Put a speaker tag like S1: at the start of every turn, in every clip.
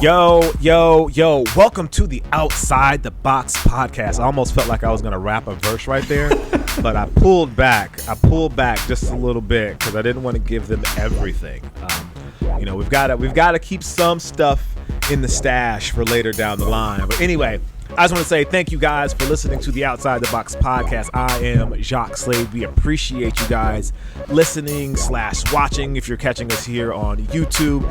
S1: Yo, welcome to the Outside the Box podcast. I almost felt like I was going to rap a verse right there, but I pulled back just a little bit because I didn't want to give them everything. We've got to keep some stuff in the stash for later down the line. But anyway, I just want to say thank you guys for listening to the Outside the Box podcast. I am Jacques Slade. We appreciate you guys listening / watching if you're catching us here on YouTube.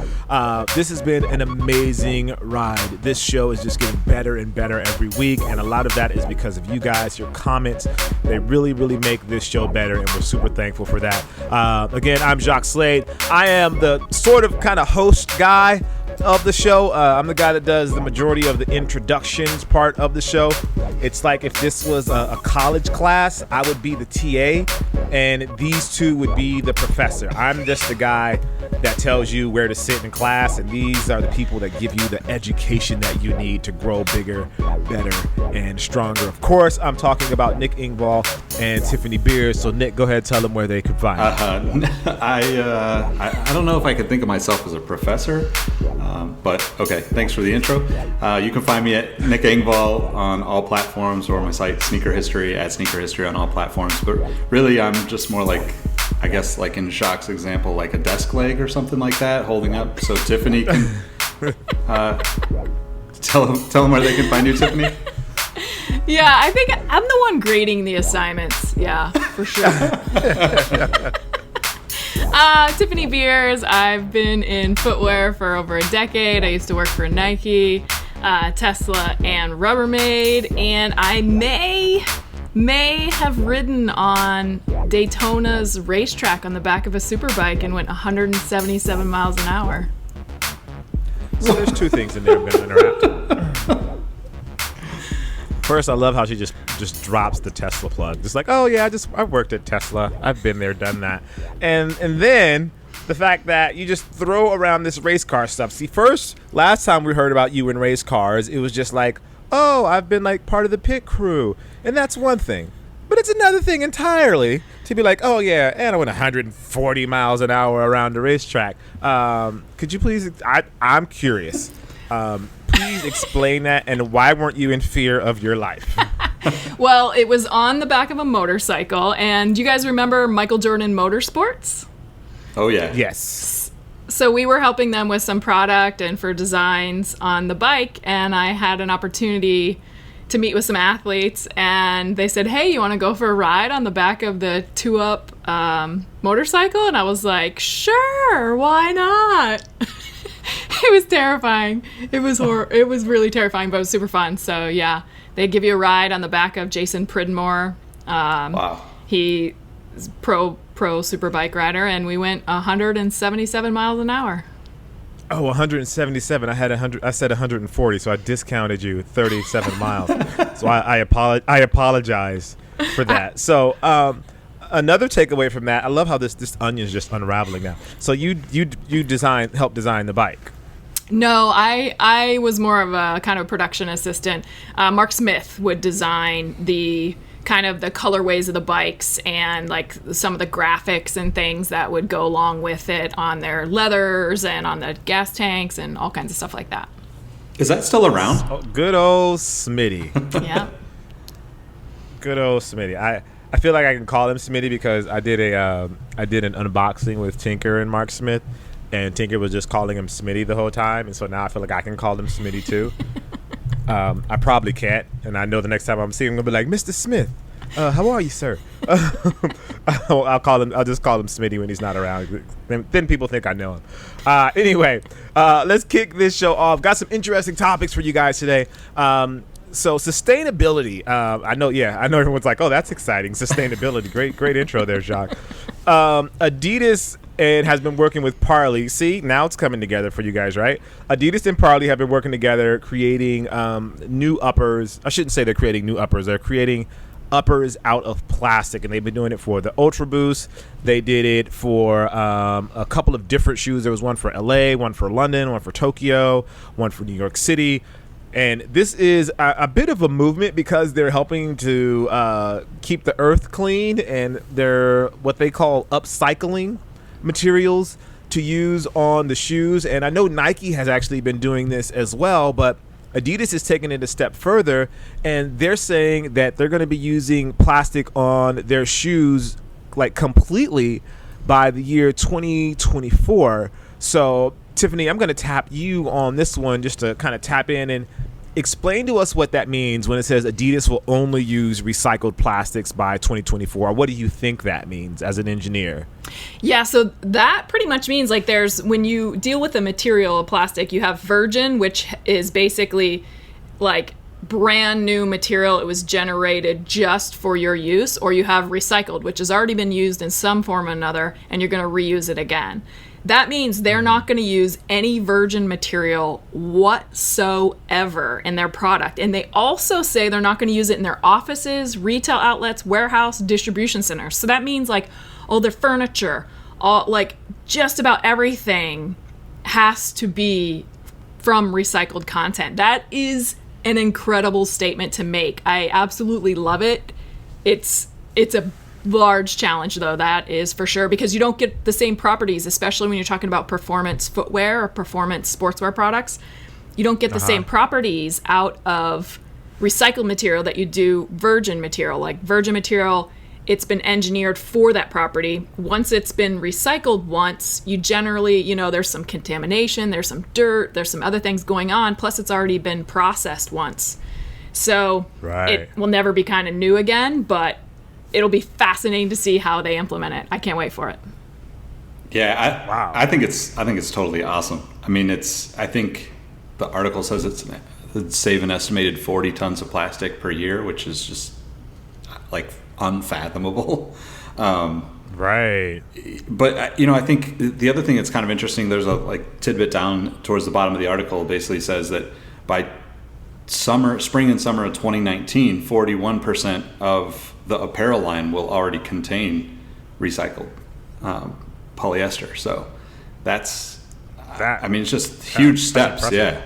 S1: This has been an amazing ride. This show is just getting better and better every week, and a lot of that is because of you guys, your comments. They really, really make this show better, and we're super thankful for that. Again, I'm Jacques Slade. I am the sort of kind of host guy of the show. I'm the guy that does the majority of the introductions part of the show. It's like if this was a college class, I would be the TA and these two would be the professor. I'm just the guy that tells you where to sit in class, and these are the people that give you the education that you need to grow bigger, better, and stronger. Of course, I'm talking about Nick Engvall and Tiffany Beers. So Nick, go ahead and tell them where they can find you.
S2: I don't know if I could think of myself as a professor. But okay, thanks for the intro. You can find me at Nick Engvall on all platforms, or my site Sneaker History at Sneaker History on all platforms. But really, I'm just more like, I guess, like in Jacques' example, like a desk leg or something like that, holding up so Tiffany can tell them where they can find you, Tiffany.
S3: Yeah, I think I'm the one grading the assignments. Yeah, for sure. Tiffany Beers. I've been in footwear for over a decade. I used to work for Nike, Tesla, and Rubbermaid, and I may have ridden on Daytona's racetrack on the back of a superbike and went 177 miles an hour.
S1: So there's two things in there I'm going to interrupt. First, I love how she just drops the Tesla plug. Just like, oh yeah, I've worked at Tesla. I've been there, done that. And then the fact that you just throw around this race car stuff. See, last time we heard about you in race cars, it was just like, oh, I've been like part of the pit crew. And that's one thing. But it's another thing entirely to be like, oh yeah, and I went 140 miles an hour around the racetrack. Could you please, I'm curious. Please explain that, and why weren't you in fear of your life?
S3: Well, it was on the back of a motorcycle, and you guys remember Michael Jordan Motorsports?
S2: Oh, yeah.
S1: Yes.
S3: So we were helping them with some product and for designs on the bike, and I had an opportunity to meet with some athletes, and they said, hey, you want to go for a ride on the back of the 2-Up motorcycle? And I was like, sure, why not? It was terrifying. It was really terrifying, but it was super fun. So yeah, they give you a ride on the back of Jason Pridmore.
S2: Wow.
S3: He is pro super bike rider, and we went 177 miles an hour.
S1: Oh, 177. I said 140, so I discounted you 37 miles. So I apologize for that. So another takeaway from that, I love how this onion's just unraveling now. So you helped design the bike.
S3: No, I was more of a kind of production assistant. Mark Smith would design the kind of the colorways of the bikes and like some of the graphics and things that would go along with it on their leathers and on the gas tanks and all kinds of stuff like that.
S2: Is that still around?
S1: Oh, good old Smitty.
S3: Yeah.
S1: Good old Smitty. I feel like I can call him Smitty because I did an unboxing with Tinker and Mark Smith, and Tinker was just calling him Smitty the whole time, and so now I feel like I can call him Smitty too. I probably can't, and I know the next time I'm seeing him, I'll be like, Mr. Smith, how are you, sir? I'll just call him Smitty when he's not around. Then people think I know him. Anyway, let's kick this show off. Got some interesting topics for you guys today. So sustainability, I know everyone's like, oh, that's exciting. Sustainability. Great intro there, Jacques. Adidas has been working with Parley. See, now it's coming together for you guys, right? Adidas and Parley have been working together, creating new uppers. I shouldn't say they're creating new uppers. They're creating uppers out of plastic, and they've been doing it for the Ultra Boost. They did it for a couple of different shoes. There was one for LA, one for London, one for Tokyo, one for New York City. And this is a bit of a movement because they're helping to keep the earth clean, and they're what they call upcycling materials to use on the shoes. And I know Nike has actually been doing this as well, but Adidas is taking it a step further, and they're saying that they're going to be using plastic on their shoes like completely by the year 2024. So, Tiffany, I'm going to tap you on this one just to kind of tap in and explain to us what that means when it says Adidas will only use recycled plastics by 2024. What do you think that means as an engineer?
S3: Yeah, so that pretty much means like when you deal with a material of plastic, you have virgin, which is basically like brand new material. It was generated just for your use, or you have recycled, which has already been used in some form or another, and you're going to reuse it again. That means they're not going to use any virgin material whatsoever in their product. And they also say they're not going to use it in their offices, retail outlets, warehouse, distribution centers. So that means like all their furniture, like just about everything has to be from recycled content. That is an incredible statement to make. I absolutely love it. It's a large challenge, though, that is for sure, because you don't get the same properties, especially when you're talking about performance footwear or performance sportswear products. You don't get the same properties out of recycled material that you do virgin material. Like virgin material, it's been engineered for that property. Once it's been recycled once, you generally, there's some contamination, there's some dirt, there's some other things going on, plus it's already been processed once. So It will never be kind of new again, but it'll be fascinating to see how they implement it. I can't wait for it.
S2: Yeah, I think it's totally awesome. I mean, I think the article says it'd save an estimated 40 tons of plastic per year, which is just like unfathomable.
S1: Right.
S2: But I think the other thing that's kind of interesting, there's a like tidbit down towards the bottom of the article, basically says that by spring and summer of 2019, 41% of the apparel line will already contain recycled polyester. So it's just huge steps. Yeah.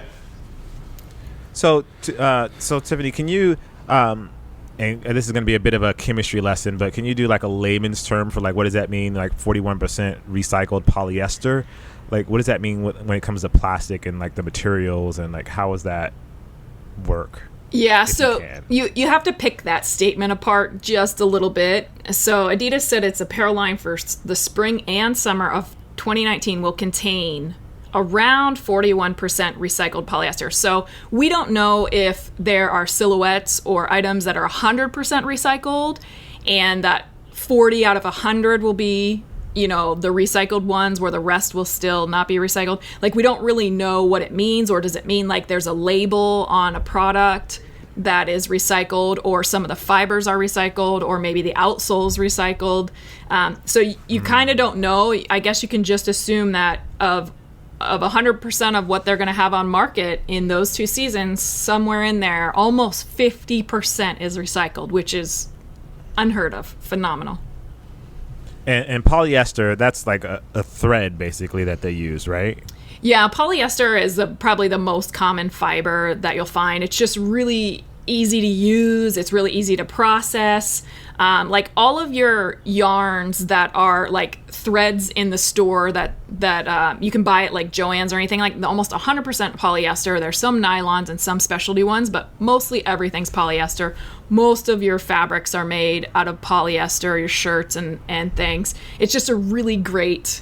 S1: So Tiffany, can you, and this is going to be a bit of a chemistry lesson, but can you do like a layman's term for like, what does that mean? Like 41% recycled polyester? Like, what does that mean when it comes to plastic and like the materials, and like, how does that work?
S3: Yeah, so you have to pick that statement apart just a little bit. So Adidas said its apparel line for the spring and summer of 2019 will contain around 41% recycled polyester. So we don't know if there are silhouettes or items that are 100% recycled, and that 40 out of 100 will be the recycled ones, where the rest will still not be recycled. Like, we don't really know what it means, or does it mean like there's a label on a product that is recycled, or some of the fibers are recycled, or maybe the outsole's recycled. So you kind of don't know. I guess you can just assume that of 100% of what they're going to have on market in those 2 seasons, somewhere in there, almost 50% is recycled, which is unheard of. Phenomenal.
S1: And polyester, that's like a thread basically that they use, right?
S3: Yeah, polyester is probably the most common fiber that you'll find. It's just really easy to use. It's really easy to process. Like all of your yarns that are like threads in the store that you can buy at like Joann's or anything, like almost 100% polyester. There's some nylons and some specialty ones, but mostly everything's polyester. Most of your fabrics are made out of polyester, your shirts and things. It's just a really great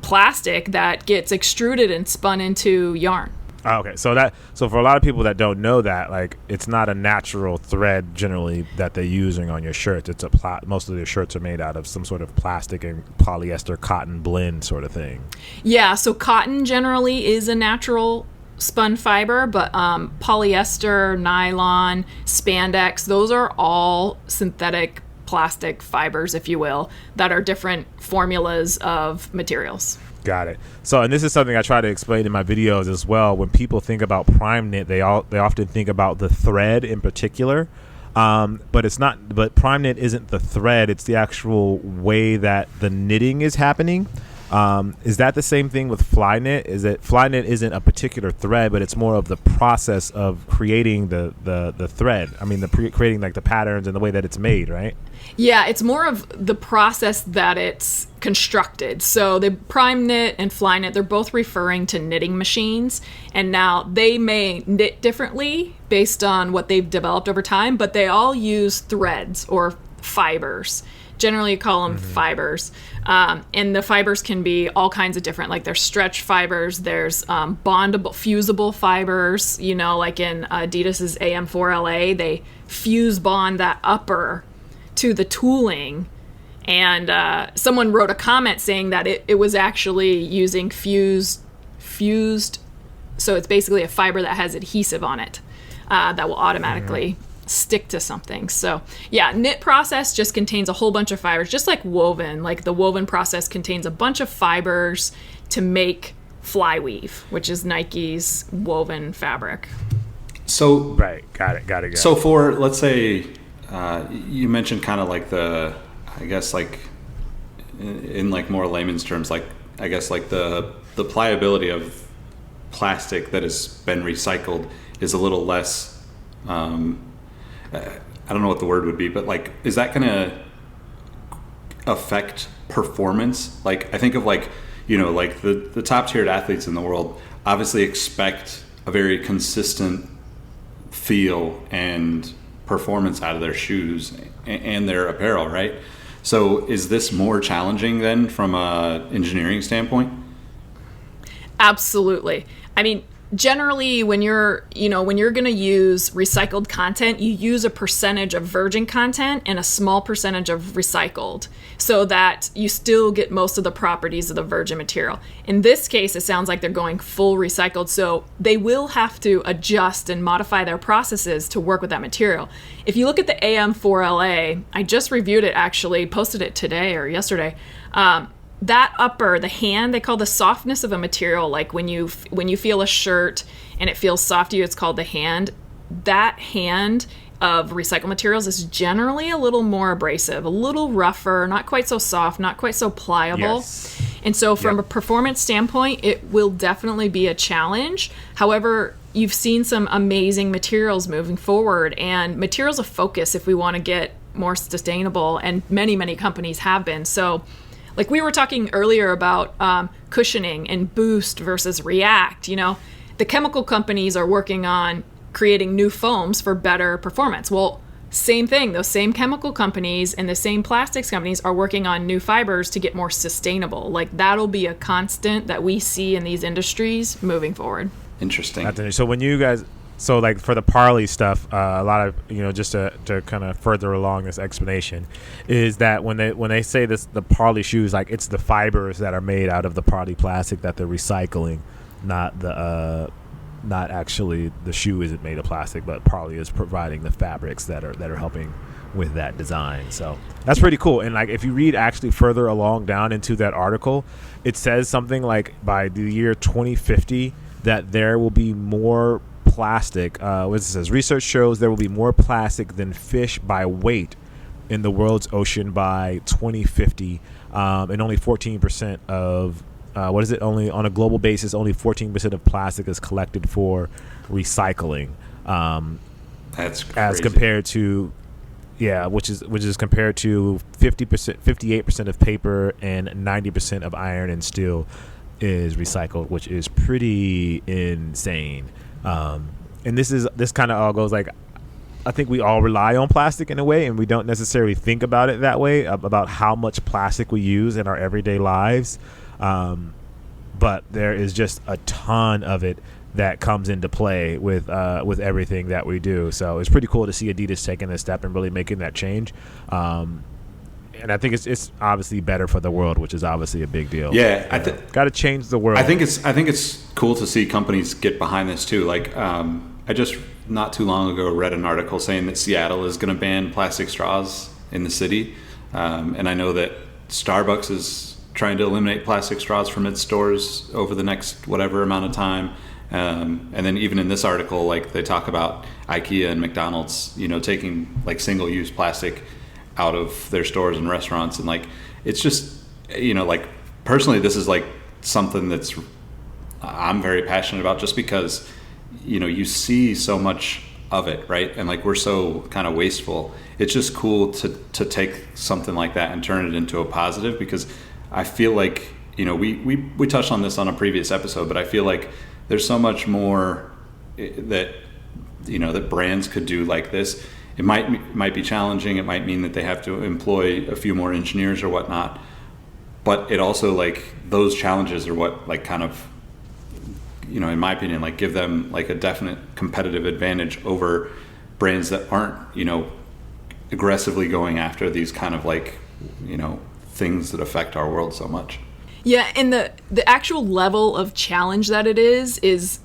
S3: plastic that gets extruded and spun into yarn.
S1: Okay, so for a lot of people that don't know that, like, it's not a natural thread generally that they're using on your shirts. It's most of their shirts are made out of some sort of plastic and polyester cotton blend sort of thing. Yeah,
S3: so cotton generally is a natural spun fiber, but polyester, nylon, spandex, those are all synthetic plastic fibers, if you will, that are different formulas of materials.
S1: Got it. So, and this is something I try to explain in my videos as well. When people think about prime knit, they often think about the thread in particular, but it's not. But prime knit isn't the thread; it's the actual way that the knitting is happening. Is that the same thing with Flyknit? Is it Flyknit isn't a particular thread, but it's more of the process of creating the thread? I mean, creating like the patterns and the way that it's made, right?
S3: Yeah, it's more of the process that it's constructed. So the Prime Knit and Flyknit, they're both referring to knitting machines. And now they may knit differently based on what they've developed over time, but they all use threads or fibers. Generally, you call them fibers. And the fibers can be all kinds of different, like there's stretch fibers, there's bondable, fusible fibers, you know, like in Adidas's AM4LA, they fuse bond that upper to the tooling. And someone wrote a comment saying that it was actually using fused, so it's basically a fiber that has adhesive on it that will automatically stick to something. So yeah, knit process just contains a whole bunch of fibers, just like woven. Like the woven process contains a bunch of fibers to make flyweave, which is Nike's woven fabric.
S2: So
S1: right, got it.
S2: So for, let's say, you mentioned kind of like the, I guess like in like more layman's terms, like I guess like the pliability of plastic that has been recycled is a little less. I don't know what the word would be, but like, is that going to affect performance? Like, I think of like, you know, like the top tiered athletes in the world obviously expect a very consistent feel and performance out of their shoes and their apparel, right? So is this more challenging then from a engineering standpoint?
S3: Absolutely. I mean, generally when you're going to use recycled content, you use a percentage of virgin content and a small percentage of recycled so that you still get most of the properties of the virgin material. In this case, it sounds like they're going full recycled, so they will have to adjust and modify their processes to work with that material. If you look at the AM4LA, I just reviewed it actually, posted it today or yesterday. That upper, the hand, they call the softness of a material, like when you feel a shirt and it feels soft to you, it's called the hand. That hand of recycled materials is generally a little more abrasive, a little rougher, not quite so soft, not quite so pliable.
S1: Yes.
S3: And so from a performance standpoint, it will definitely be a challenge. However, you've seen some amazing materials moving forward, and materials of focus if we want to get more sustainable, and many, many companies have been. So like we were talking earlier about cushioning and Boost versus React, you know, the chemical companies are working on creating new foams for better performance. Well, same thing, those same chemical companies and the same plastics companies are working on new fibers to get more sustainable. Like that'll be a constant that we see in these industries moving forward.
S2: Interesting.
S1: So when you guys, so like for the Parley stuff, a lot of, you know, just to kind of further along this explanation, is that when they say this, the Parley shoes, like it's the fibers that are made out of the Parley plastic that they're recycling, not actually the shoe isn't made of plastic, but Parley is providing the fabrics that are helping with that design. So that's pretty cool. And like if you read actually further along down into that article, it says something like by the year 2050 that there will be more plastic. What it says, research shows there will be more plastic than fish by weight in the world's ocean by 2050, and only 14% of only on a global basis, only 14% of plastic is collected for recycling.
S2: That's crazy.
S1: As compared to, which is compared to 50%, 58% of paper and 90% of iron and steel is recycled, which is pretty insane. And this kind of all goes like, I think we all rely on plastic in a way, and we don't necessarily think about it that way, about how much plastic we use in our everyday lives. But there is just a ton of it that comes into play with everything that we do. So it's pretty cool to see Adidas taking this step and really making that change. And I think it's obviously better for the world, which is obviously a big deal.
S2: Yeah,
S1: got to change the world.
S2: I think it's cool to see companies get behind this too. Like I just not too long ago read an article saying that Seattle is going to ban plastic straws in the city, and I know that Starbucks is trying to eliminate plastic straws from its stores over the next whatever amount of time. And then even in this article, like they talk about IKEA and McDonald's, you know, taking like single-use plastic out of their stores and restaurants, and like it's just, you know, like personally, this is like something that's I'm very passionate about, just because you see so much of it, right? And like we're so kind of wasteful. It's just cool to take something like that and turn it into a positive, because I feel like we touched on this on a previous episode, but I feel like there's so much more that that brands could do like this. It might be challenging. It might mean that they have to employ a few more engineers or whatnot, but it also, like, those challenges are what, like, kind of in my opinion, like, give them like a definite competitive advantage over brands that aren't aggressively going after these kind of like things that affect our world so much.
S3: Yeah, and the actual level of challenge that it is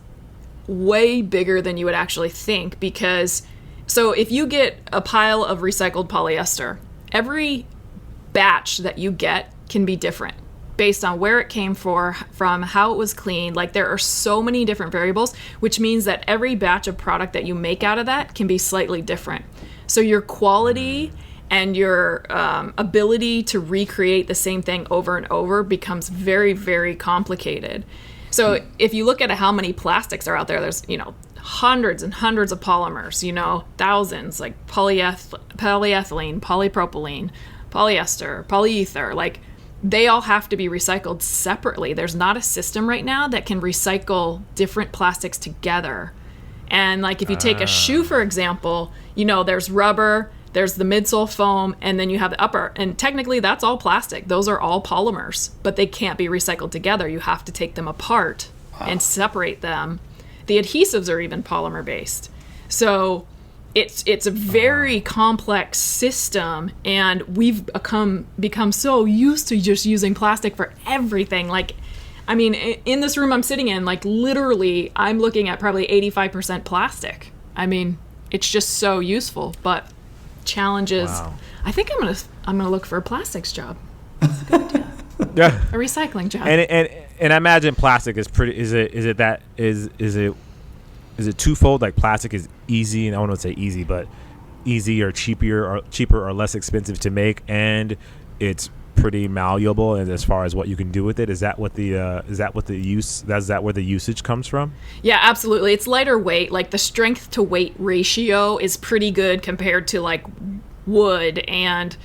S3: way bigger than you would actually think, because so if you get a pile of recycled polyester, every batch that you get can be different based on where it came from, how it was cleaned. Like, there are so many different variables, which means that every batch of product that you make out of that can be slightly different. So your quality and your ability to recreate the same thing over and over becomes very, very complicated. So if you look at how many plastics are out there, there's, hundreds and hundreds of polymers, thousands, like polyethylene, polypropylene, polyester, polyether, like, they all have to be recycled separately. There's not a system right now that can recycle different plastics together. And like, if you take a shoe, for example, there's rubber, there's the midsole foam, and then you have the upper. And technically that's all plastic. Those are all polymers, but they can't be recycled together. You have to take them apart and separate them. The adhesives are even polymer based. So it's a very complex system, and we've become so used to just using plastic for everything. Like, I mean, in this room I'm sitting in, like, literally I'm looking at probably 85% plastic. I mean, it's just so useful, but challenges. Wow. I think I'm gonna look for a plastics job. That's a good idea.
S1: Yeah,
S3: a recycling job.
S1: And I imagine plastic is pretty. Is it twofold? Like, plastic is easy, and I won't say easy, but easy or cheaper or less expensive to make, and it's pretty malleable. And as far as what you can do with it, is that where the usage comes from?
S3: Yeah, absolutely. It's lighter weight. Like, the strength to weight ratio is pretty good compared to like wood and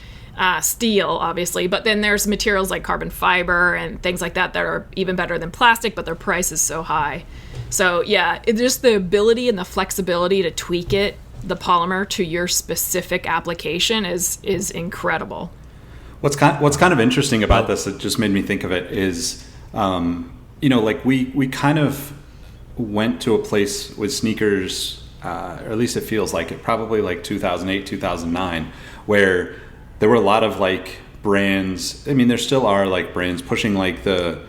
S3: steel, obviously. But then there's materials like carbon fiber and things like that are even better than plastic, but their price is so high. So yeah, it's just the ability and the flexibility to tweak the polymer to your specific application is incredible.
S2: What's kind of interesting about this, that just made me think of it, is like we kind of went to a place with sneakers, or at least it feels like it, probably like 2008, 2009, where there were a lot of like brands. I mean, there still are like brands pushing like the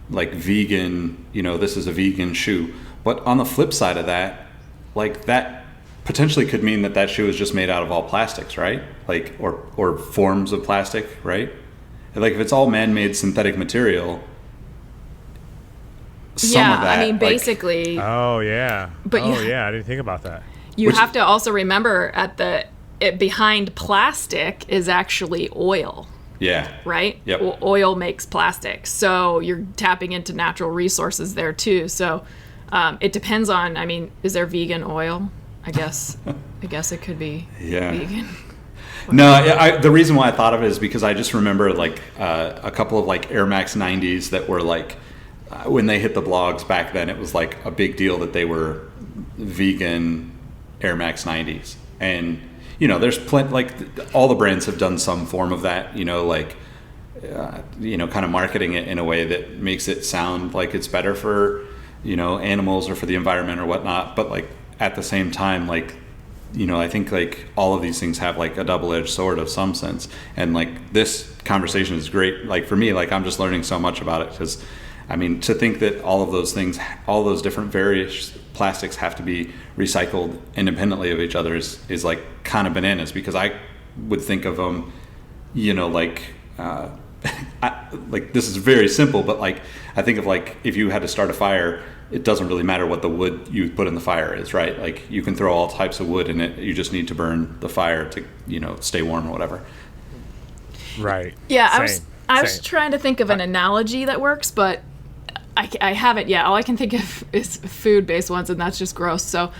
S2: vegan, this is a vegan shoe. But on the flip side of that, like, that potentially could mean that shoe is just made out of all plastics, right? Like, or forms of plastic, right? And like, if it's all man-made synthetic material, some of that,
S3: I mean, basically.
S1: Oh yeah.
S3: But
S1: yeah, I didn't think about that.
S3: You have to also remember behind plastic is actually oil.
S2: Yeah.
S3: Right?
S2: Yep.
S3: Oil makes plastic. So you're tapping into natural resources there too. So it depends on, I mean, is there vegan oil? I guess it could be vegan.
S2: No, the reason why I thought of it is because I just remember like a couple of like Air Max 90s that were like, when they hit the blogs back then, it was like a big deal that they were vegan Air Max 90s. And there's plenty, like, all the brands have done some form of that, kind of marketing it in a way that makes it sound like it's better for, animals or for the environment or whatnot. But like, at the same time, like, I think like all of these things have like a double-edged sword of some sense. And like, this conversation is great. Like, for me, like, I'm just learning so much about it, because I mean, to think that all of those things, all those different various plastics have to be recycled independently of each other is like kind of bananas, because I would think of them, like, like, this is very simple, but like, I think of like, if you had to start a fire, it doesn't really matter what the wood you put in the fire is, right? Like, you can throw all types of wood in it. You just need to burn the fire to, stay warm or whatever.
S1: Right.
S3: Yeah. I was trying to think of an analogy that works, but I haven't yet. All I can think of is food-based ones, and that's just gross. So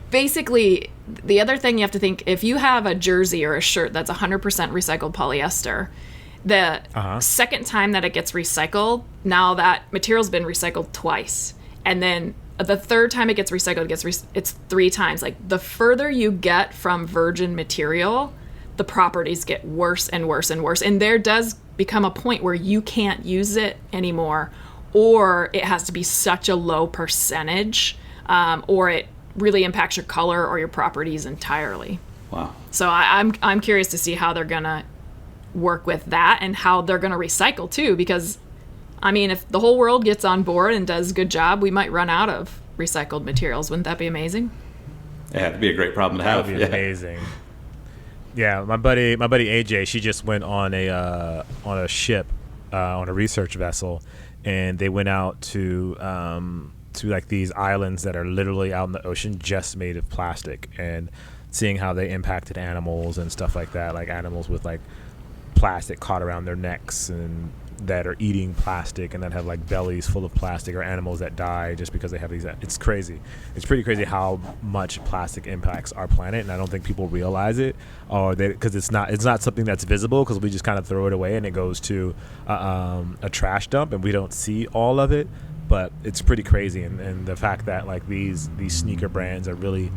S3: basically, the other thing you have to think, if you have a jersey or a shirt that's 100% recycled polyester, the second time that it gets recycled, now that material's been recycled twice. And then the third time it gets recycled, it's 3 times. Like, the further you get from virgin material, the properties get worse and worse and worse. And there does become a point where you can't use it anymore, or it has to be such a low percentage, or it really impacts your color or your properties entirely.
S2: Wow.
S3: So I'm curious to see how they're gonna work with that and how they're gonna recycle too, because I mean, if the whole world gets on board and does a good job, we might run out of recycled materials. Wouldn't that be amazing?
S2: Yeah, it'd be a great problem to have.
S1: That would be amazing. Yeah, my buddy AJ, she just went on a ship, on a research vessel, and they went out to like these islands that are literally out in the ocean, just made of plastic, and seeing how they impacted animals and stuff like that, like animals with like plastic caught around their necks and that are eating plastic and that have like bellies full of plastic, or animals that die just because they have these. It's crazy. It's pretty crazy how much plastic impacts our planet, and I don't think people realize it, or because it's not something that's visible, because we just kind of throw it away and it goes to a trash dump and we don't see all of it. But it's pretty crazy, and the fact that like these sneaker brands are really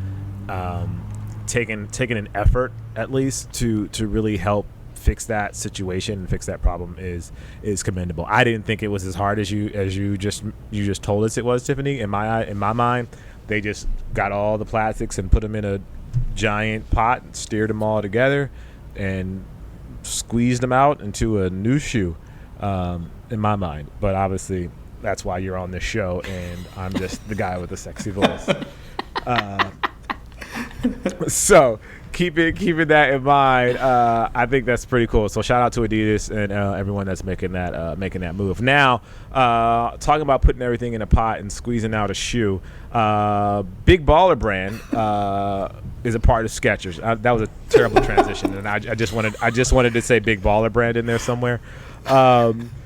S1: taking an effort at least to really help fix that situation and fix that problem is commendable. I didn't think it was as hard as you just told us it was, Tiffany. In my mind, they just got all the plastics and put them in a giant pot and stirred them all together and squeezed them out into a new shoe, in my mind. But obviously, that's why you're on this show, and I'm just the guy with the sexy voice. So keeping that in mind, I think that's pretty cool. So shout out to Adidas and everyone that's making that move. Now, talking about putting everything in a pot and squeezing out a shoe, Big Baller brand is a part of Skechers. That was a terrible transition, and I just wanted to say Big Baller brand in there somewhere.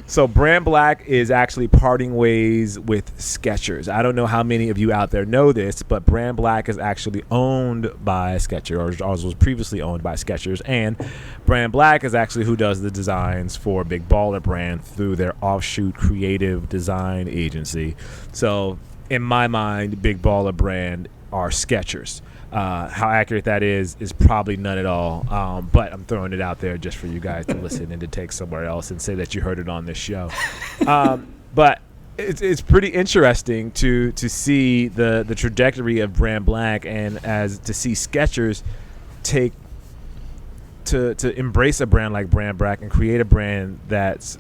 S1: So Brand Black is actually parting ways with Skechers. I don't know how many of you out there know this, but Brand Black is actually owned by Skechers, or was previously owned by Skechers, and Brand Black is actually who does the designs for Big Baller brand through their offshoot creative design agency. So in my mind, Big Baller brand are Skechers. How accurate that is probably none at all, but I'm throwing it out there just for you guys to listen and to take somewhere else and say that you heard it on this show. But it's pretty interesting to see the trajectory of Brand Black, and as to see Skechers take to embrace a brand like Brand Black and create a brand that's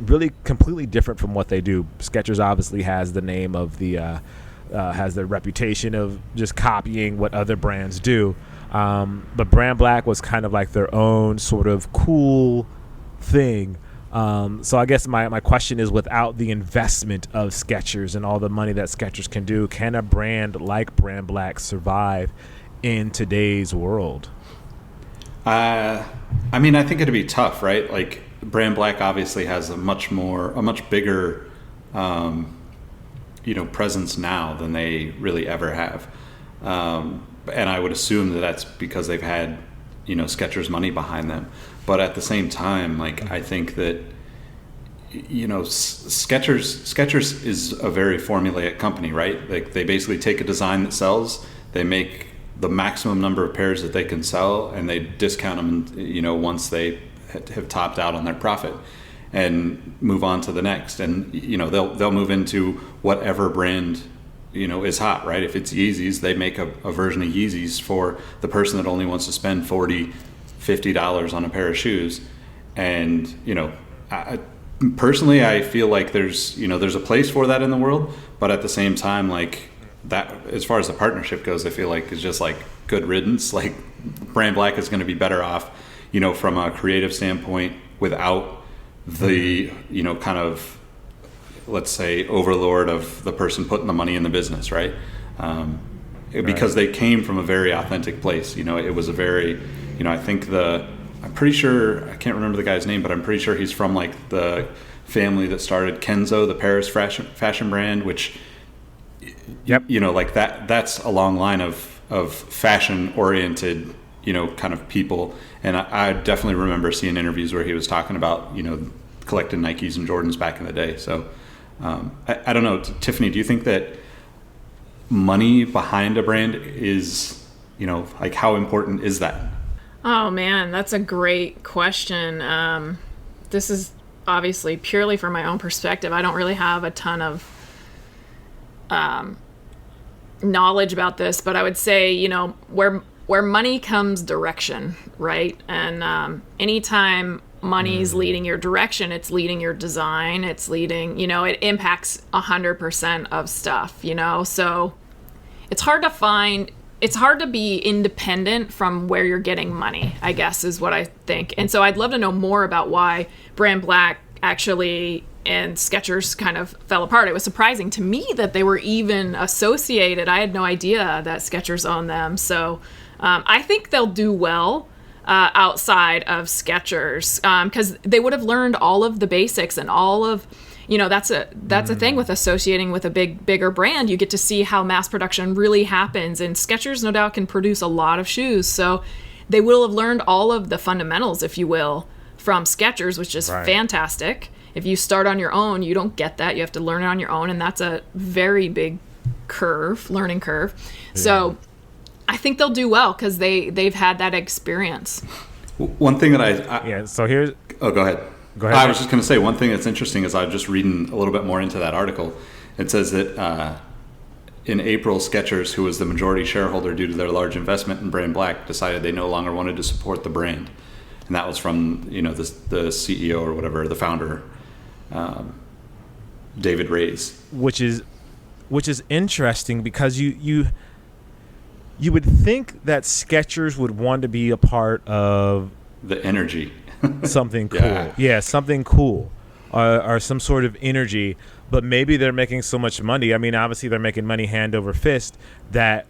S1: really completely different from what they do. Skechers obviously has the name of has the reputation of just copying what other brands do. But Brand Black was kind of like their own sort of cool thing. So I guess my question is, without the investment of Skechers and all the money that Skechers can do, can a brand like Brand Black survive in today's world?
S2: I mean, I think it'd be tough, right? Like, Brand Black obviously has a much bigger presence now than they really ever have, and I would assume that that's because they've had Skechers money behind them. But at the same time, like, I think that Skechers is a very formulaic company, right? Like, they basically take a design that sells, they make the maximum number of pairs that they can sell, and they discount them once they have topped out on their profit, and move on to the next. And they'll move into whatever brand is hot, right? If it's Yeezys, they make a version of Yeezys for the person that only wants to spend $40-$50 on a pair of shoes. And personally, I feel like there's a place for that in the world, but at the same time, like, that, as far as the partnership goes, I feel like it's just like good riddance. Like, Brand Black is going to be better off from a creative standpoint without the kind of, let's say, overlord of the person putting the money in the business, right? Because they came from a very authentic place. It was a very, I think the I'm pretty sure, I can't remember the guy's name, but I'm pretty sure he's from like the family that started Kenzo, the Paris fashion brand, which,
S1: Yep.
S2: you know, like that's a long line of fashion oriented, you know, kind of people. And I definitely remember seeing interviews where he was talking about, you know, collecting Nikes and Jordans back in the day. So I don't know, Tiffany, do you think that money behind a brand is, you know, like how important is that?
S3: Oh man, that's a great question. This is obviously purely from my own perspective. I don't really have a ton of knowledge about this, but I would say, you know, where money comes, direction, right? And anytime money's leading your direction, it's leading your design, it's leading, you know, it impacts 100% of stuff, you know? So it's hard to be independent from where you're getting money, I guess is what I think. And so I'd love to know more about why Brand Black actually and Skechers kind of fell apart. It was surprising to me that they were even associated. I had no idea that Skechers owned them. So I think they'll do well outside of Skechers because they would have learned all of the basics and all of, you know, that's a thing with associating with a bigger brand. You get to see how mass production really happens, and Skechers no doubt can produce a lot of shoes. So they will have learned all of the fundamentals, if you will, from Skechers, which is fantastic. If you start on your own, you don't get that. You have to learn it on your own, and that's a very big learning curve. Yeah. So I think they'll do well because they've had that experience.
S2: One thing that
S1: so here's...
S2: Oh, go ahead.
S1: Go ahead.
S2: I was just going to say one thing that's interesting is I was just reading a little bit more into that article. It says that in April, Skechers, who was the majority shareholder due to their large investment in Brand Black, decided they no longer wanted to support the brand. And that was from, you know, the CEO or whatever, the founder, David Reyes.
S1: Which is interesting because you would think that Skechers would want to be a part of
S2: the energy.
S1: Something cool. Yeah, something cool. Or some sort of energy. But maybe they're making so much money. I mean, obviously they're making money hand over fist that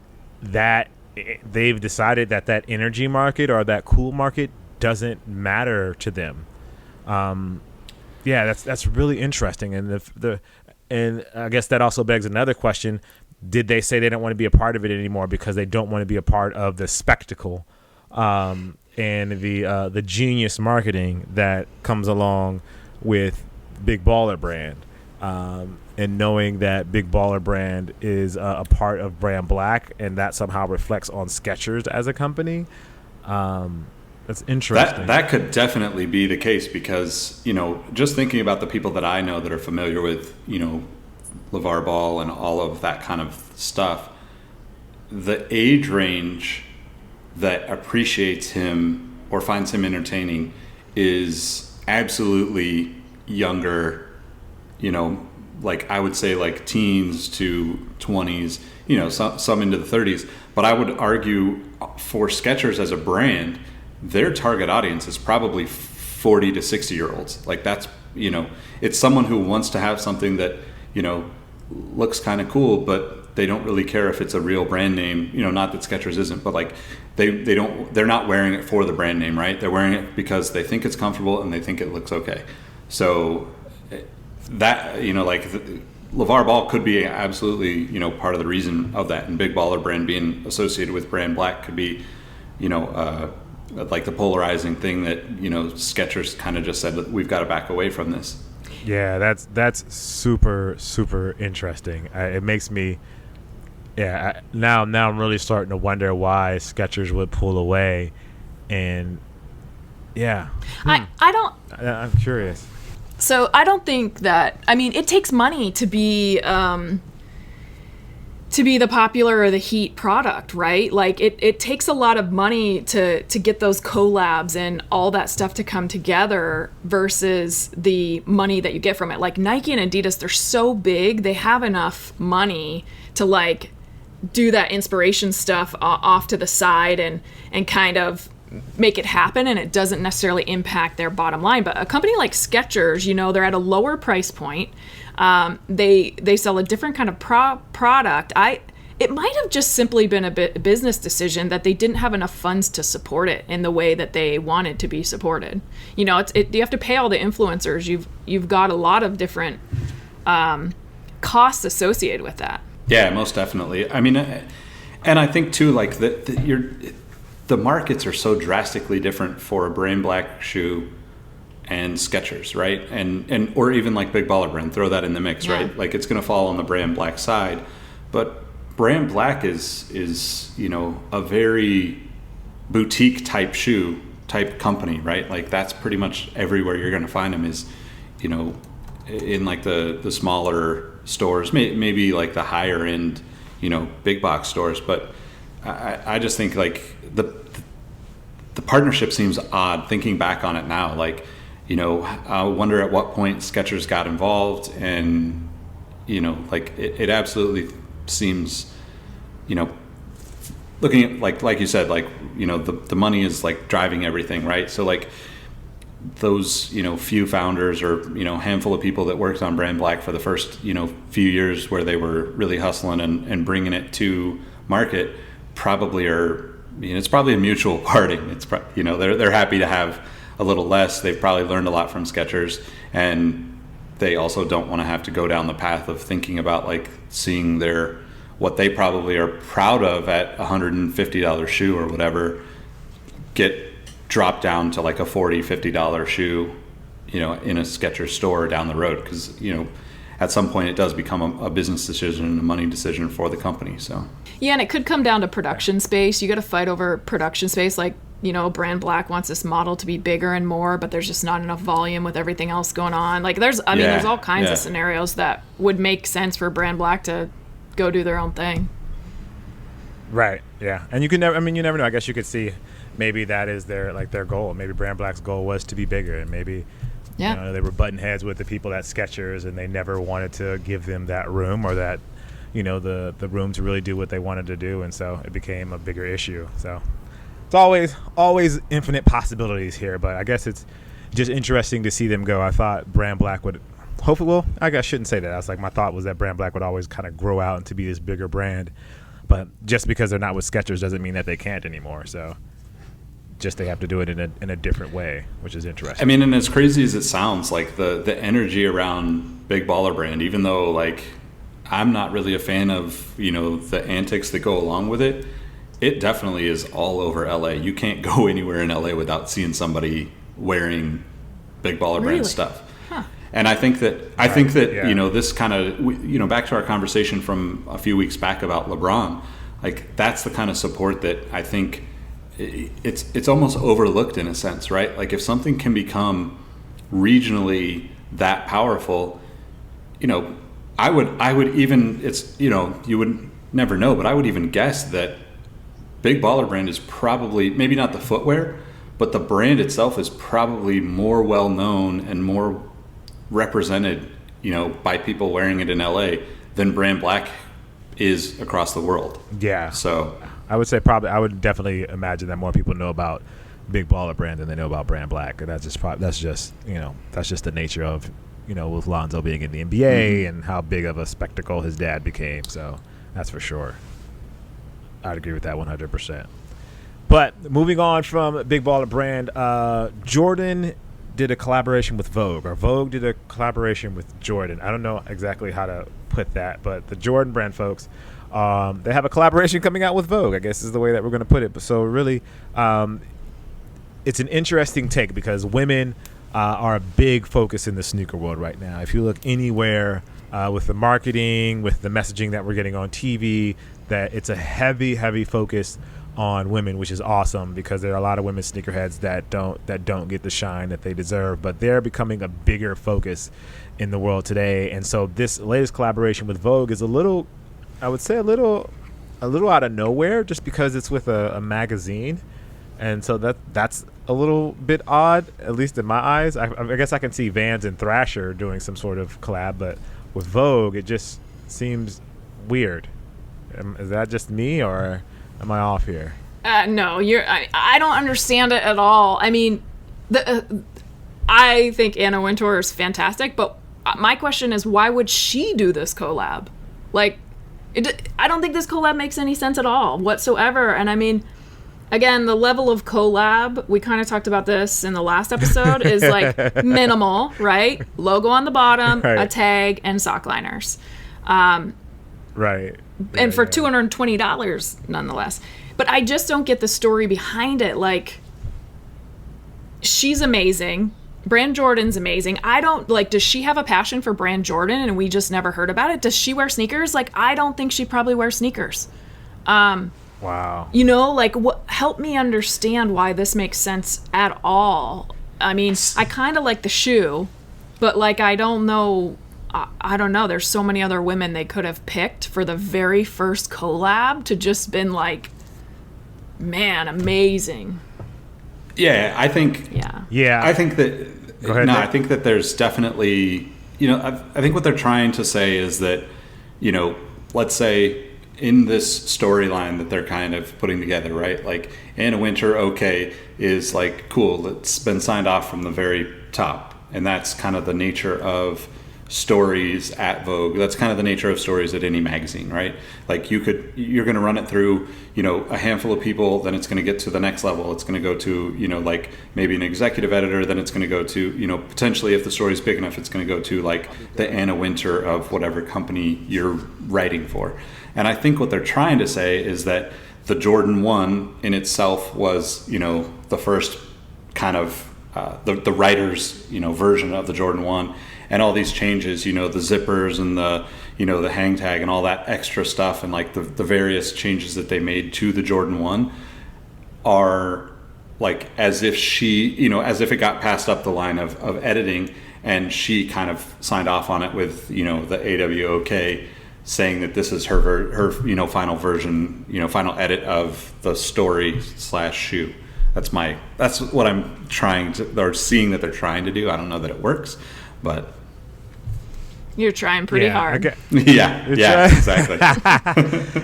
S1: they've decided that energy market or that cool market doesn't matter to them. Yeah, that's really interesting. And and I guess that also begs another question. Did they say they don't want to be a part of it anymore because they don't want to be a part of the spectacle and the genius marketing that comes along with Big Baller Brand, and knowing that Big Baller Brand is a part of Brand Black, and that somehow reflects on Skechers as a company? That's interesting.
S2: That could definitely be the case because, you know, just thinking about the people that I know that are familiar with, you know, LeVar Ball and all of that kind of stuff, the age range that appreciates him or finds him entertaining is absolutely younger, you know, like I would say like teens to 20s, you know, some into the 30s. But I would argue for Skechers as a brand, their target audience is probably 40 to 60 year olds. Like that's, you know, it's someone who wants to have something that, you know, looks kind of cool, but they don't really care if it's a real brand name, you know, not that Skechers isn't, but like they're not wearing it for the brand name, right? They're wearing it because they think it's comfortable and they think it looks okay. So that, you know, like LeVar Ball could be absolutely, you know, part of the reason of that, and Big Baller Brand being associated with Brand Black could be, you know, like the polarizing thing that, you know, Skechers kind of just said, we've got to back away from this.
S1: Yeah, that's super, super interesting. It makes me, now I'm really starting to wonder why Skechers would pull away, and I'm curious.
S3: So I don't think that, I mean, it takes money to be the popular or the heat product, right? Like it takes a lot of money to get those collabs and all that stuff to come together versus the money that you get from it. Like Nike and Adidas, they're so big, they have enough money to like do that inspiration stuff off to the side and kind of make it happen, and it doesn't necessarily impact their bottom line. But a company like Skechers, you know, they're at a lower price point. They sell a different kind of product. it might have just simply been a business decision that they didn't have enough funds to support it in the way that they wanted to be supported. You know, you have to pay all the influencers. You've got a lot of different costs associated with that.
S2: Yeah, most definitely. I mean, and I think too, like the markets are so drastically different for a Brand Black shoe and Skechers, right? And or even like Big Baller Brand, throw that in the mix, right? Like it's going to fall on the Brand Black side, but Brand Black is you know, a very boutique type shoe type company, right? Like that's pretty much everywhere you're going to find them is, you know, in like the smaller stores, maybe like the higher end, you know, big box stores. But I just think like the partnership seems odd thinking back on it now. Like, you know, I wonder at what point Skechers got involved, and, you know, like it absolutely seems, you know, looking at like you said, like, you know, the money is like driving everything, right? So like those, you know, few founders or, you know, handful of people that worked on Brand Black for the first, you know, few years where they were really hustling and bringing it to market probably are, you know, it's probably a mutual parting. It's, you know, they're happy to have a little less. They've probably learned a lot from Skechers, and they also don't want to have to go down the path of thinking about like seeing what they probably are proud of at $150 shoe or whatever get dropped down to like a $40-50 shoe, you know, in a Skechers store down the road, because, you know, at some point it does become a business decision and a money decision for the company. So
S3: yeah, and it could come down to production space. You got to fight over production space. Like, you know, Brand Black wants this model to be bigger and more, but there's just not enough volume with everything else going on. Like there's all kinds of scenarios that would make sense for Brand Black to go do their own thing.
S1: Right. Yeah. And you never know. I guess you could see maybe that is their goal. Maybe Brand Black's goal was to be bigger, and maybe you know, they were butting heads with the people at Skechers, and they never wanted to give them that room, or that, you know, the room to really do what they wanted to do, and so it became a bigger issue. So it's always infinite possibilities here, but I guess it's just interesting to see them go. I thought Brand Black would hopefully, well, I guess I shouldn't say that. I was like, my thought was that Brand Black would always kind of grow out into be this bigger brand, but just because they're not with Skechers doesn't mean that they can't anymore. So just they have to do it in a different way, which is interesting.
S2: I mean, and as crazy as it sounds, like the energy around Big Baller Brand, even though like I'm not really a fan of, you know, the antics that go along with it, it definitely is all over LA. You can't go anywhere in LA without seeing somebody wearing Big Baller Brand stuff. Huh. And I think that you know, this kind of, you know, back to our conversation from a few weeks back about LeBron, like that's the kind of support that I think it's almost overlooked in a sense, right? Like if something can become regionally that powerful, you know, I would even, it's, you know, you would never know, but I would even guess that Big Baller Brand is probably, maybe not the footwear, but the brand itself is probably more well known and more represented, you know, by people wearing it in LA than Brand Black is across the world.
S1: Yeah.
S2: So
S1: I would definitely imagine that more people know about Big Baller Brand than they know about Brand Black. And that's just the nature of, you know, with Lonzo being in the NBA and how big of a spectacle his dad became. So that's for sure. I'd agree with that 100%. But moving on from Big Baller Brand, Jordan did a collaboration with Vogue, or Vogue did a collaboration with Jordan. I don't know exactly how to put that, but the Jordan Brand folks, they have a collaboration coming out with Vogue, I guess is the way that we're going to put it. But so really, it's an interesting take because women are a big focus in the sneaker world right now. If you look anywhere with the marketing, with the messaging that we're getting on TV, that it's a heavy focus on women, which is awesome because there are a lot of women sneakerheads that don't get the shine that they deserve, but they're becoming a bigger focus in the world today. And so this latest collaboration with Vogue is a little out of nowhere, just because it's with a magazine, and so that's a little bit odd, at least in my eyes. I guess I can see Vans and Thrasher doing some sort of collab, but with Vogue, it just seems weird. Is that just me, or am I off here?
S3: No, I don't understand it at all. I mean, I think Anna Wintour is fantastic, but my question is, why would she do this collab? Like, I don't think this collab makes any sense at all whatsoever. And I mean, again, the level of collab, we kind of talked about this in the last episode, is like minimal, right? Logo on the bottom,
S1: right.
S3: a tag, and sock liners.
S1: Right.
S3: And for $220 nonetheless. But I just don't get the story behind it. Like, she's amazing. Brand Jordan's amazing. I don't, like, does she have a passion for Brand Jordan and we just never heard about it? Does she wear sneakers? Like, I don't think she probably wears sneakers.
S1: Wow.
S3: You know, like, help me understand why this makes sense at all. I mean, I kind of like the shoe, but, like, I don't know. I don't know. There's so many other women they could have picked for the very first collab to just been like, man, amazing.
S2: Yeah, I think.
S1: Yeah.
S2: I think that.
S1: Go ahead,
S2: no,
S1: Nick.
S2: I think that there's definitely. You know, I think what they're trying to say is that, you know, let's say in this storyline that they're kind of putting together, right? Like Anna Wintour, okay, is like cool. It's been signed off from the very top, and that's kind of the nature of stories at Vogue. That's kind of the nature of stories at any magazine, right? Like you're going to run it through, you know, a handful of people, then it's going to get to the next level. It's going to go to, you know, like maybe an executive editor, then it's going to go to, you know, potentially if the story's big enough, it's going to go to like the Anna Wintour of whatever company you're writing for. And I think what they're trying to say is that the Jordan 1 in itself was, you know, the first kind of the writer's, you know, version of the Jordan 1. And all these changes, you know, the zippers and the, you know, the hang tag and all that extra stuff and like the various changes that they made to the Jordan 1 are like as if she, you know, as if it got passed up the line of editing and she kind of signed off on it with, you know, the AWOK saying that this is her you know, final version, you know, final edit of the story / shoe. That's what I'm trying to, or seeing that they're trying to do. I don't know that it works, but
S3: you're trying pretty hard.
S2: Yeah, exactly.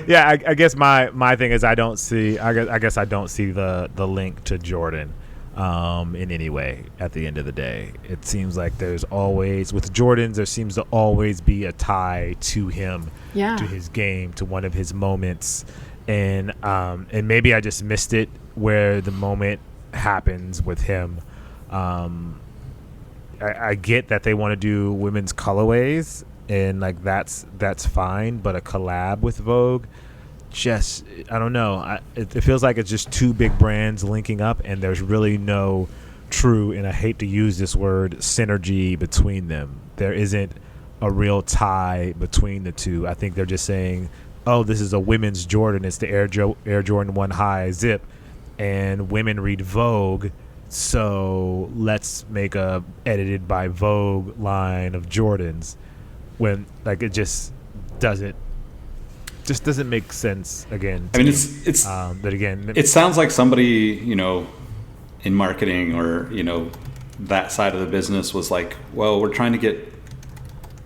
S1: Yeah, I guess my thing is I guess I don't see the link to Jordan in any way at the end of the day. It seems like there's always, with Jordans, there seems to always be a tie to him, to his game, to one of his moments. And maybe I just missed it where the moment happens with him. I get that they want to do women's colorways, and like that's fine, but a collab with Vogue, just, I don't know. It feels like it's just two big brands linking up, and there's really no true, and I hate to use this word, synergy between them. There isn't a real tie between the two. I think they're just saying, oh, this is a women's Jordan. It's the Air Jordan 1 High Zip, and women read Vogue, so let's make a edited by Vogue line of Jordans, when like it just doesn't make sense again.
S2: I mean, it's
S1: but again,
S2: it sounds like somebody, you know, in marketing or, you know, that side of the business was like, well, we're trying to get,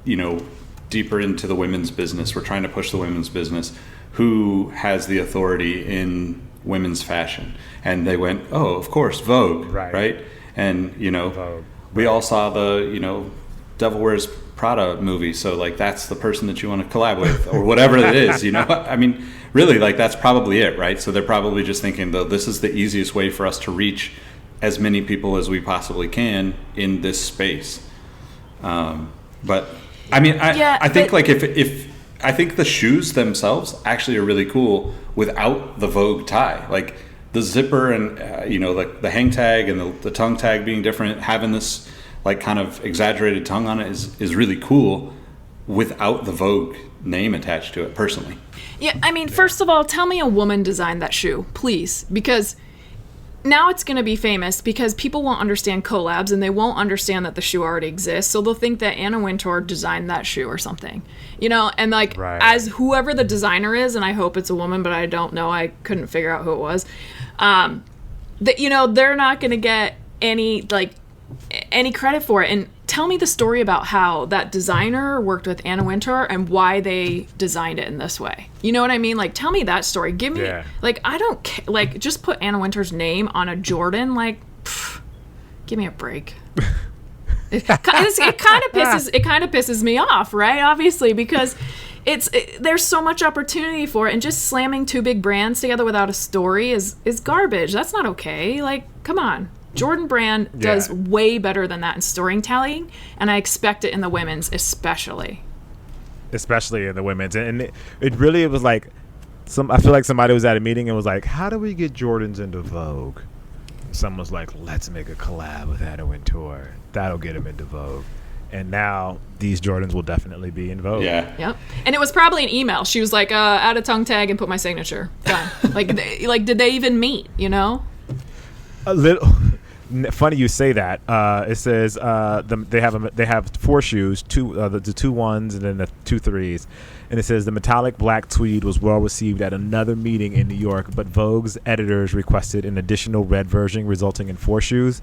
S2: you know, deeper into the women's business. We're trying to push the women's business. Who has the authority in women's fashion? And they went, oh, of course, Vogue, right? And, you know, Vogue. We all saw the, you know, Devil Wears Prada movie, so like that's the person that you want to collab with, or whatever it is, you know. I mean, really, like that's probably it, right? So they're probably just thinking, though, this is the easiest way for us to reach as many people as we possibly can in this space. But I mean, I think like if I think the shoes themselves actually are really cool without the Vogue tie, like the zipper and you know, like the hang tag and the tongue tag being different, having this like kind of exaggerated tongue on it is really cool without the Vogue name attached to it, personally.
S3: Yeah, I mean, first of all, tell me a woman designed that shoe, please, because now it's going to be famous because people won't understand collabs and they won't understand that the shoe already exists, so they'll think that Anna Wintour designed that shoe or something, you know. And like, as whoever the designer is, and I hope it's a woman, but I don't know, I couldn't figure out who it was, that, you know, they're not going to get any credit for it. And tell me the story about how that designer worked with Anna Wintour and why they designed it in this way. You know what I mean? Like, tell me that story. Give me, like, I don't care. Like, just put Anna Wintour's name on a Jordan. Like, give me a break. It kind of pisses me off, right? Obviously, because there's so much opportunity for it, and just slamming two big brands together without a story is garbage. That's not okay. Like, come on. Jordan Brand does way better than that in storytelling, and I expect it in the women's especially
S1: in the women's. And it really was like I feel like somebody was at a meeting and was like, how do we get Jordans into Vogue? Someone was like, let's make a collab with Anna Wintour. That'll get him into Vogue. And now these Jordans will definitely be in Vogue.
S2: Yeah.
S3: Yep. And it was probably an email. She was like, add a tongue tag and put my signature. Done. Did they even meet, you know?
S1: A little funny you say that. It says they have 4 shoes, the 2 1s and then the 2 3s. And it says the metallic black tweed was well received at another meeting in New York, but Vogue's editors requested an additional red version, resulting in 4 shoes.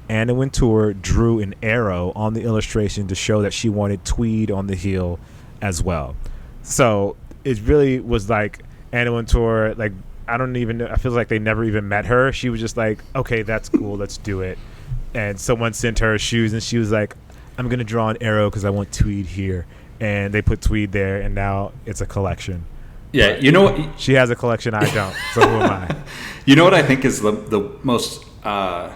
S1: Anna Wintour drew an arrow on the illustration to show that she wanted tweed on the heel as well. So it really was like Anna Wintour, like, I don't even know. I feel like they never even met her. She was just like, okay, that's cool. Let's do it. And someone sent her shoes and she was like, I'm going to draw an arrow because I want tweed here. And they put tweed there, and now it's a collection.
S2: Yeah,
S1: but
S2: you know what?
S1: She has a collection, I don't. So who am I?
S2: You know what I think is the most, I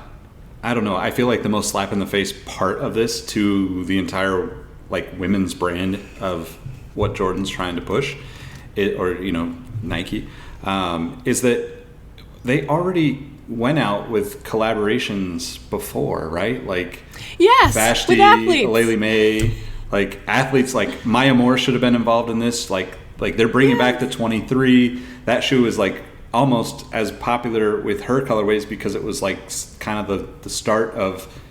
S2: don't know, I feel like the most slap in the face part of this to the entire like women's brand of what Jordan's trying to push, Nike, is that they already went out with collaborations before, right? Like
S3: yes, with athletes.
S2: Laylee May, like athletes like Maya Moore should have been involved in this. Like they're bringing back the 23. That shoe is like almost as popular with her colorways because it was like kind of the start of,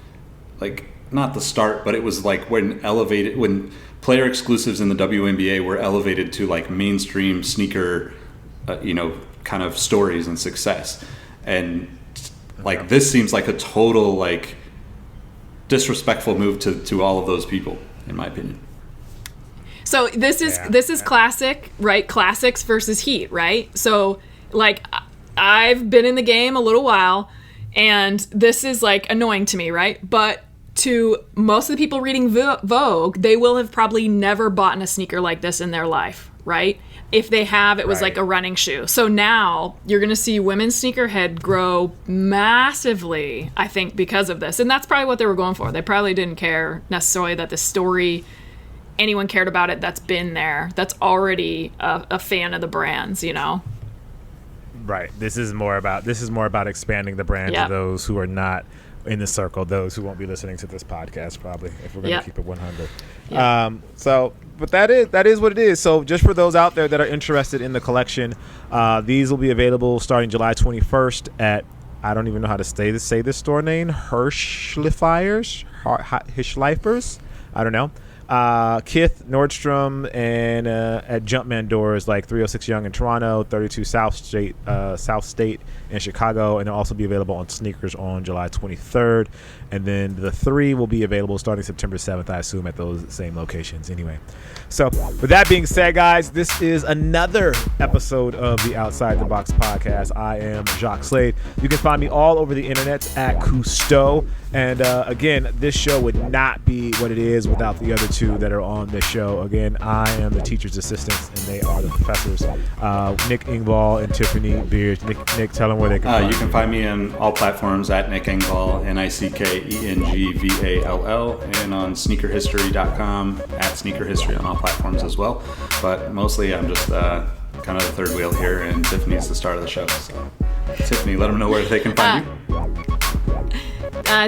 S2: like, not the start, but it was like when player exclusives in the WNBA were elevated to like mainstream sneaker, kind of stories and success. And like this seems like a total like disrespectful move to all of those people, in my opinion.
S3: So this is classic, right? Classics versus heat, right? So like I've been in the game a little while, and this is like annoying to me, right? But to most of the people reading Vogue, they will have probably never bought a sneaker like this in their life, right? If they have, it was like a running shoe. So now you're going to see women's sneakerhead grow massively, I think, because of this. And that's probably what they were going for. They probably didn't care necessarily that the story, anyone cared about it that's been there, that's already a fan of the brands, you know?
S1: Right. This is more about expanding the brand to those who are not in the circle, those who won't be listening to this podcast probably, if we're going to keep it 100. But that is what it is. So just for those out there that are interested in the collection, these will be available starting July 21st at, I don't even know how to say this store name, Hirschleifers, I don't know. Kith, Nordstrom, and at Jumpman doors like 306 Young in Toronto, 32 South State in Chicago, and they'll also be available on sneakers on July 23rd. And then the 3 will be available starting September 7th, I assume, at those same locations anyway. So with that being said, guys, this is another episode of the Outside the Box podcast. I am Jacques Slade. You can find me all over the internet at Cousteau. And again, this show would not be what it is without the other 2 that are on this show. Again, I am the teacher's assistants, and they are the professors, Nick Engvall and Tiffany Beers. Nick, tell them where they can find
S2: you can find me on all platforms at Nick Engvall, NickEngvall, and on sneakerhistory.com at sneakerhistory on all platforms as well. But mostly I'm just kind of the third wheel here, and Tiffany's the star of the show. So Tiffany, let them know where they can find you.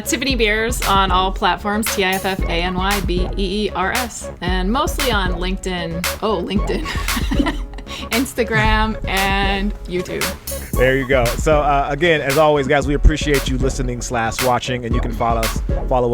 S3: Tiffany Beers on all platforms, TiffanyBeers, and mostly on LinkedIn, Instagram, and YouTube.
S1: There you go. So again, as always, guys, we appreciate you listening / watching, and you can follow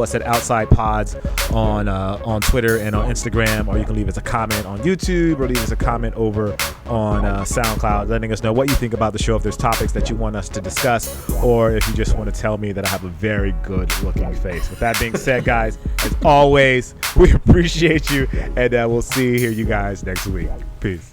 S1: us at Outside Pods on Twitter and on Instagram, or you can leave us a comment on YouTube, or leave us a comment over on SoundCloud, letting us know what you think about the show, if there's topics that you want us to discuss, or if you just want to tell me that I have a very good looking face. With that being said, guys, as always, we appreciate you, and we'll hear you guys next week. Peace.